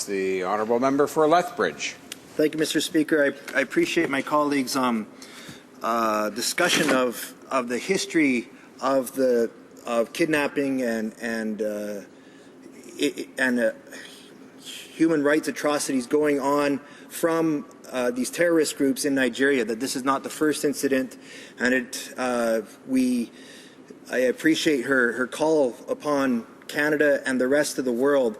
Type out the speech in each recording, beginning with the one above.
comments. The honourable member for Lethbridge. Thank you, Mr. Speaker. I appreciate my colleagues' discussion of the history of kidnapping and human rights atrocities going on from these terrorist groups in Nigeria. That this is not the first incident, and I appreciate her call upon Canada and the rest of the world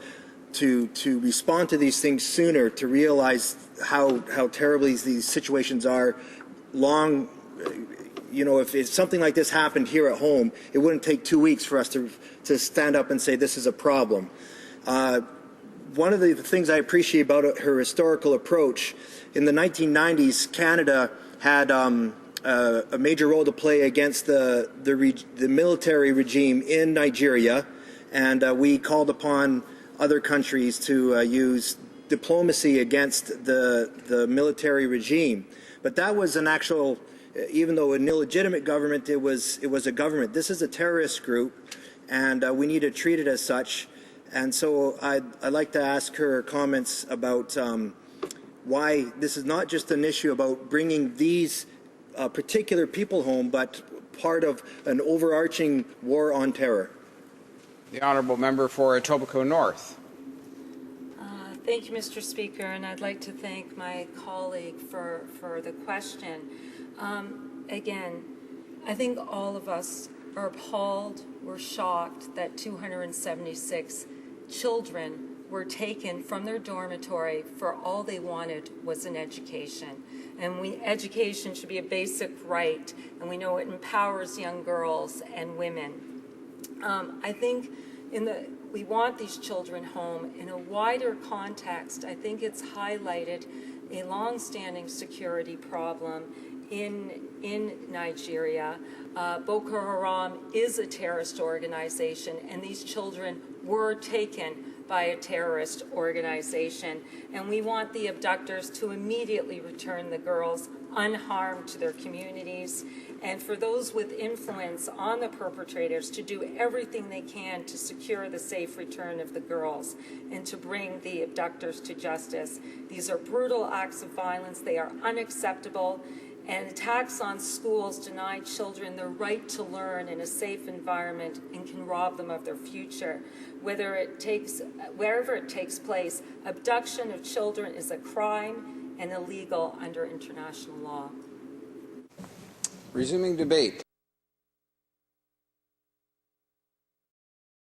to respond to these things sooner, to realize how terribly these situations are. If something like this happened here at home, it wouldn't take 2 weeks for us to stand up and say this is a problem. One of the things I appreciate about her historical approach, in the 1990s, Canada had a major role to play against the military regime in Nigeria, and we called upon other countries to use diplomacy against the military regime. But that was an actual, even though an illegitimate government, it was a government. This is a terrorist group, and we need to treat it as such. And so I'd like to ask her comments about why this is not just an issue about bringing these particular people home, but part of an overarching war on terror. The honourable member for Etobicoke North. Thank you, Mr. Speaker, and I'd like to thank my colleague for the question. Again, I think all of us are appalled, we're shocked that 276 children were taken from their dormitory for all they wanted was an education. And education should be a basic right, and we know it empowers young girls and women. I think we want these children home. In a wider context, I think it's highlighted a long-standing security problem in Nigeria. Boko Haram is a terrorist organization, and these children were taken by a terrorist organization. And we want the abductors to immediately return the girls unharmed to their communities, and for those with influence on the perpetrators to do everything they can to secure the safe return of the girls and to bring the abductors to justice. These are brutal acts of violence. They are unacceptable. And attacks on schools deny children the right to learn in a safe environment and can rob them of their future. Wherever it takes place, abduction of children is a crime and illegal under international law. Resuming debate.